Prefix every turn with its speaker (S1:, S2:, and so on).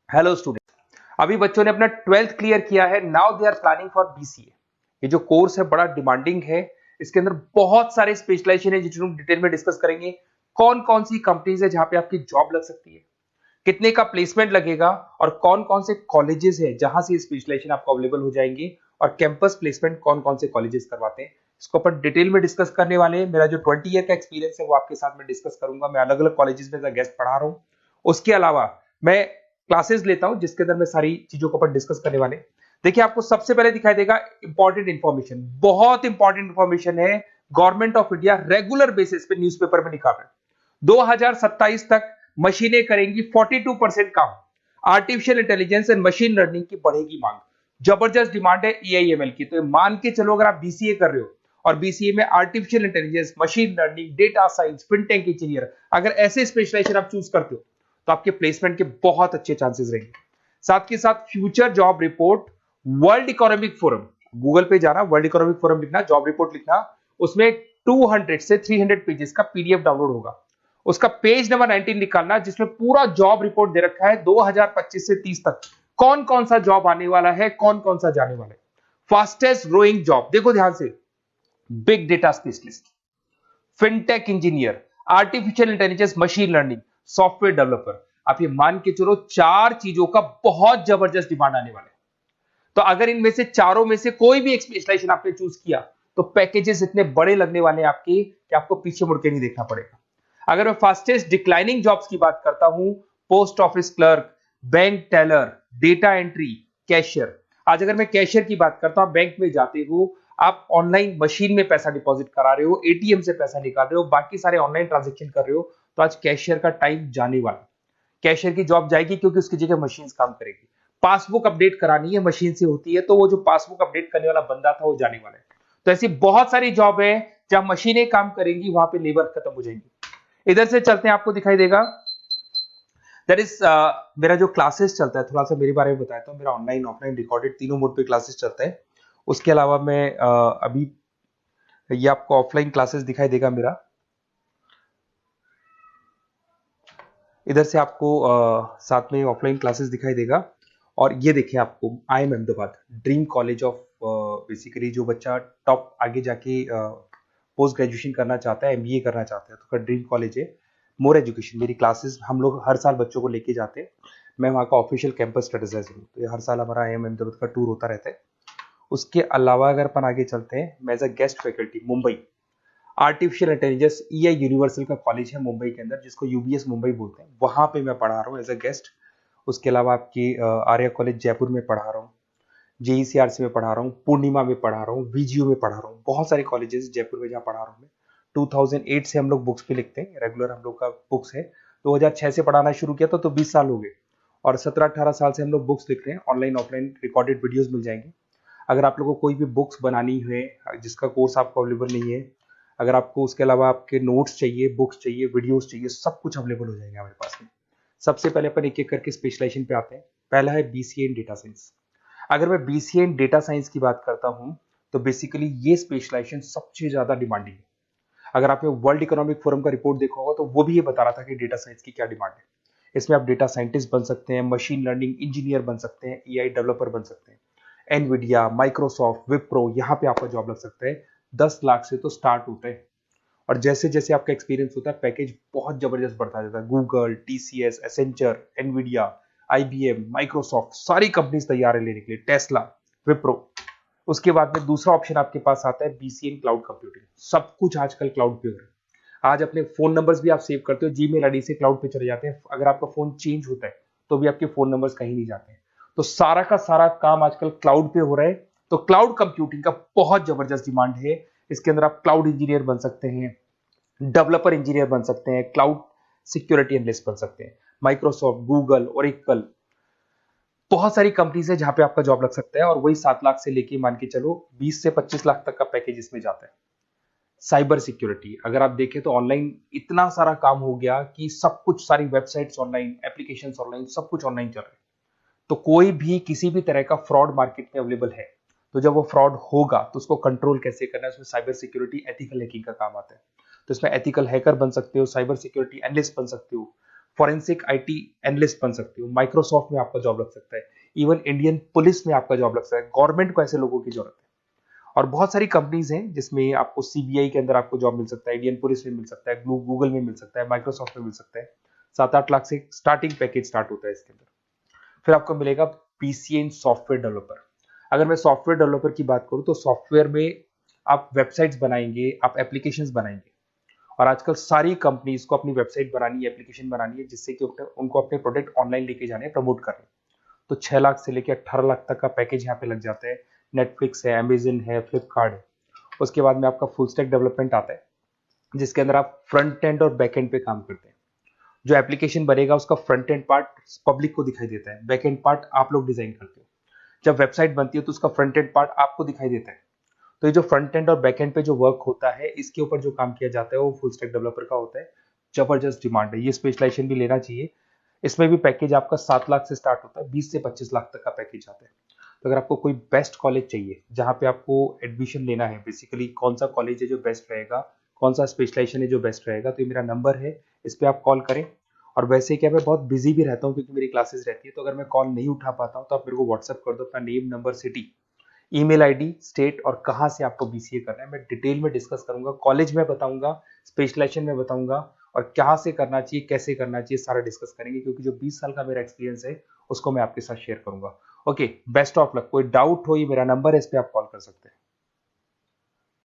S1: Hello student. अभी बच्चों ने अपना 12th क्लियर किया है। Now they are planning for BCA. ये जो कोर्स है बड़ा डिमांडिंग है। इसके अंदर बहुत सारे स्पेशलाइजेशन है जिनको हम डिटेल में डिस्कस करेंगे। कौन कौन सी कंपनीज है जहां पे आपकी जॉब लग सकती है, कितने का प्लेसमेंट लगेगा और कौन कौन से कॉलेजेस है जहां से स्पेशलाइजेशन आपको अवेलेबल हो जाएंगे और कैंपस प्लेसमेंट कौन कौन से कॉलेजेस करवाते हैं, इसको अपन डिटेल में डिस्कस करने वाले हैं। मेरा जो 20 ईयर का एक्सपीरियंस है वो आपके साथ में डिस्कस करूंगा। मैं अलग अलग कॉलेजेस में गेस्ट पढ़ा रहा हूँ। उसके अलावा मैं क्लासेस लेता हूं जिसके अंदर मैं सारी चीजों को अपन डिस्कस करने वाले। देखिए, आपको सबसे पहले दिखाई देगा इंपॉर्टेंट इंफॉर्मेशन, बहुत इंपॉर्टेंट इंफॉर्मेशन है। Government of India regular basis पे न्यूज़पेपर में निकाल रहे हैं 2027 तक मशीनें करेंगी 42% काम। Artificial intelligence and machine learning की बढ़ेगी मांग। जबरदस्त डिमांड है एआईएमएल की। तो मान के चलो, अगर आप बीसीए कर रहे हो और बीसीए में artificial intelligence, machine learning, data science, fintech engineer, अगर ऐसे स्पेशलाइजेशन आप चूज करते हो तो आपके प्लेसमेंट के बहुत अच्छे चांसेस रहेंगे। साथ के साथ future job report, world economic forum, Google पे जाना, वर्ल्ड इकोनॉमिक फोरम लिखना, जॉब रिपोर्ट लिखना, उसमें 200 से 300 पेजेस का पीडीएफ डाउनलोड होगा। उसका पेज नंबर 19 निकालना जिसमें पूरा जॉब रिपोर्ट दे रखा है 2025 से 30 तक कौन कौन सा जॉब आने वाला है, कौन कौन सा जाने वाला है। फास्टेस्ट ग्रोइंग जॉब देखो ध्यान से, big data specialist, fintech engineer, artificial intelligence, machine learning, software developer. आप ये मान के चलो चार चीजों का बहुत जबरदस्त डिमांड आने वाला है। तो अगर इनमें से चारों में से कोई भी एक स्पेशलाइजेशन आपने चूज किया तो पैकेजेस इतने बड़े लगने वाले हैं आपके कि आपको पीछे मुड़ के नहीं देखना पड़ेगा। अगर मैं फास्टेस्ट डिक्लाइनिंग जॉब्स की बात करता हूं, post office clerk, bank teller, data entry, cashier. आज अगर मैं कैशियर की बात करता हूं, बैंक में जाते हो, आप ऑनलाइन मशीन में पैसा डिपॉजिट करा रहे हो, एटीएम से पैसा निकाल रहे हो, बाकी सारे ऑनलाइन ट्रांजेक्शन कर रहे हो, तो आज कैशियर का टाइम जाने वाला। कैशियर की जॉब जाएगी क्योंकि उसकी जगह मशीन काम करेगी। पासबुक अपडेट करानी है, मशीन से होती है, तो वो जो पासबुक अपडेट करने वाला बंदा था वो जाने वाला है। तो ऐसी बहुत सारी जॉब है जहां मशीनें काम करेंगी, वहां पे लेबर खत्म हो जाएंगी। इधर से चलते हैं, आपको दिखाई देगा दैट इज मेरा जो क्लासेस चलता है, थोड़ा सा मेरे बारे में बताता हूँ। मेरा ऑनलाइन ऑफलाइन रिकॉर्डेड तीनों मोड पे क्लासेस चलता है। उसके अलावा मैं अभी ये आपको ऑफलाइन क्लासेस दिखाई देगा मेरा। इधर से आपको साथ में ऑफलाइन क्लासेस दिखाई देगा। और ये देखिए, आपको IIM Ahmedabad, dream college of, basically जो बच्चा टॉप आगे जाके पोस्ट ग्रेजुएशन करना चाहता है, एमबीए करना चाहता है, तो उसका ड्रीम कॉलेज है। मोर एजुकेशन मेरी क्लासेस हम लोग हर साल बच्चों को लेके जाते हैं। मैं वहाँ का ऑफिशियल कैंपस स्ट्रेटेजाइजर हूँ, तो ये हर साल हमारा IIM अहमदाबाद का टूर होता रहता है। उसके अलावा अगर अपन आगे चलते हैं, मैं as a guest faculty Mumbai artificial intelligence EI universal का कॉलेज है मुंबई के अंदर, जिसको UBS मुंबई बोलते हैं, वहां पे मैं पढ़ा रहा हूँ एज अ गेस्ट। उसके अलावा आपकी आर्या कॉलेज जयपुर में पढ़ा रहा हूँ, JECRC में पढ़ा रहा हूँ, पूर्णिमा में पढ़ा रहा हूँ, VGU में पढ़ा रहा हूँ। बहुत सारे कॉलेजेस जयपुर में जहाँ पढ़ा रहा हूँ मैं। 2008 से हम लोग बुक्स पे लिखते हैं, रेगुलर हम लोग का बुक्स है। 2006 से पढ़ाना शुरू किया तो 20 साल हो गए। और 17-18 साल से हम लोग बुक्स लिख रहे हैं। ऑनलाइन ऑफलाइन रिकॉर्डेड वीडियोस मिल जाएंगे। अगर आप लोगों को कोई भी बुक्स बनानी है जिसका कोर्स आपको अवेलेबल नहीं है, अगर आपको उसके अलावा आपके नोट्स चाहिए, बुक्स चाहिए, वीडियोस चाहिए, सब कुछ अवेलेबल हो जाएगा हमारे पास में। सबसे पहले अपन एक एक करके स्पेशलाइजेशन पे आते हैं। पहला है BCA इन डेटा साइंस। अगर मैं BCA इन डेटा साइंस की बात करता हूं तो बेसिकली ये स्पेशलाइजेशन सबसे ज्यादा डिमांडिंग है। अगर आपने वर्ल्ड इकोनॉमिक फोरम का रिपोर्ट देखा होगा तो वो भी ये बता रहा था कि डेटा साइंस की क्या डिमांड है। इसमें आप डेटा साइंटिस्ट बन सकते हैं, मशीन लर्निंग इंजीनियर बन सकते हैं, AI डेवलपर बन सकते हैं। एनवीडिया, माइक्रोसॉफ्ट, विप्रो, यहाँ पे आपका जॉब लग सकता है। 10 लाख से तो स्टार्ट होता है। और जैसे जैसे आपका एक्सपीरियंस होता है पैकेज बहुत जबरदस्त बढ़ता जाता है। Google, TCS, Accenture, Nvidia, IBM, Microsoft, सारी कंपनीज तैयार है लेने के लिए, टेस्ला, विप्रो। उसके बाद में दूसरा ऑप्शन आपके पास आता है BCA इन क्लाउड कंप्यूटिंग। सब कुछ आजकल क्लाउड पे हो रहा है। आज अपने फोन नंबर्स भी आप सेव करते हो, जीमेल आईडी से क्लाउड पे चले जाते हैं। अगर आपका फोन चेंज होता है तो भी आपके फोन नंबर्स कहीं नहीं जाते हैं। तो सारा का सारा काम आजकल क्लाउड पे हो रहा है। तो क्लाउड कंप्यूटिंग का बहुत जबरदस्त डिमांड है। इसके अंदर आप क्लाउड इंजीनियर बन सकते हैं, डेवलपर इंजीनियर बन सकते हैं, क्लाउड सिक्योरिटी एनालिस्ट बन सकते हैं। माइक्रोसॉफ्ट, गूगल, ओरेकल, बहुत सारी कंपनीज है जहां पे आपका जॉब लग सकता है। और वही 7 लाख से लेके मान के चलो 20 से 25 लाख तक का पैकेज इसमें जाता है। साइबर सिक्योरिटी अगर आप देखें तो ऑनलाइन इतना सारा काम हो गया कि सब कुछ, सारी वेबसाइट्स ऑनलाइन, एप्लीकेशंस ऑनलाइन, सब कुछ ऑनलाइन चल रहा है। तो कोई भी किसी भी तरह का फ्रॉड मार्केट में अवेलेबल है, तो जब वो फ्रॉड होगा तो उसको कंट्रोल कैसे करना है, उसमें साइबर सिक्योरिटी, एथिकल हैकिंग का काम आता है। तो इसमें एथिकल हैकर बन सकते हो, साइबर सिक्योरिटी एनालिस्ट बन सकते हो, फॉरेंसिक आईटी एनालिस्ट बन सकते हो, माइक्रोसॉफ्ट में आपका जॉब लग सकता है, इवन इंडियन पुलिस में आपका जॉब लग सकता है। गवर्नमेंट को ऐसे लोगों की जरूरत है। और बहुत सारी कंपनीज हैं जिसमें आपको सीबीआई के अंदर आपको जॉब मिल सकता है, इंडियन पुलिस में मिल सकता है, गूगल में मिल सकता है, माइक्रोसॉफ्ट में मिल सकता है। 7-8 लाख से स्टार्टिंग पैकेज स्टार्ट होता है इसके अंदर। फिर आपको मिलेगा पीसीए इन सॉफ्टवेयर डेवलपर। अगर मैं सॉफ्टवेयर डेवलपर की बात करूं तो सॉफ्टवेयर में आप वेबसाइट्स बनाएंगे, आप एप्लीकेशंस बनाएंगे। और आजकल सारी कंपनीज को अपनी वेबसाइट बनानी है, एप्लीकेशन बनानी है, जिससे कि उनको अपने प्रोडक्ट ऑनलाइन लेके जाने हैं, प्रमोट करने। तो 6 लाख से लेकर 18 लाख तक का पैकेज यहाँ पे लग जाता है। नेटफ्लिक्स है, अमेजन है, फ्लिपकार्ट है। उसके बाद में आपका फुल स्टैक डेवलपमेंट आता है, जिसके अंदर आप फ्रंट एंड और बैक एंड पे काम करते हैं। जो एप्लीकेशन बनेगा उसका फ्रंट एंड पार्ट पब्लिक को दिखाई देता है, बैक एंड पार्ट आप लोग डिजाइन करते हो। जब वेबसाइट बनती है तो उसका फ्रंट एंड पार्ट आपको दिखाई देता है। तो ये जो फ्रंट एंड और बैक एंड पे जो वर्क होता है, इसके ऊपर जो काम किया जाता है वो फुल स्टैक डेवलपर का होता है। जबरदस्त डिमांड है, ये स्पेशलाइजेशन भी लेना चाहिए। इसमें भी पैकेज आपका 7 लाख से स्टार्ट होता है, 20 से 25 लाख तक का पैकेज आता है। तो अगर आपको कोई बेस्ट कॉलेज चाहिए जहाँ पे आपको एडमिशन लेना है, बेसिकली कौन सा कॉलेज है जो बेस्ट रहेगा, कौन सा स्पेशलाइजेशन है जो बेस्ट रहेगा, तो ये मेरा नंबर है, इस पर आप कॉल करें। और वैसे क्या, मैं बहुत बिजी भी रहता हूँ क्योंकि मेरी क्लासेस रहती है, तो अगर मैं कॉल नहीं उठा पाता हूँ तो आप मेरे को व्हाट्सअप कर दो अपना name, number, city, email ID, state और कहाँ से आपको बीसीए करना है। मैं डिटेल में डिस्कस करूंगा, कॉलेज में बताऊंगा, स्पेशलाइजेशन में बताऊंगा, और कहाँ से करना चाहिए, कैसे करना चाहिए, सारा डिस्कस करेंगे, क्योंकि जो 20 साल का मेरा एक्सपीरियंस है उसको मैं आपके साथ शेयर करूंगा। Okay, best of luck. कोई डाउट हो, ये मेरा नंबर है, इस पे आप कॉल कर सकते हैं।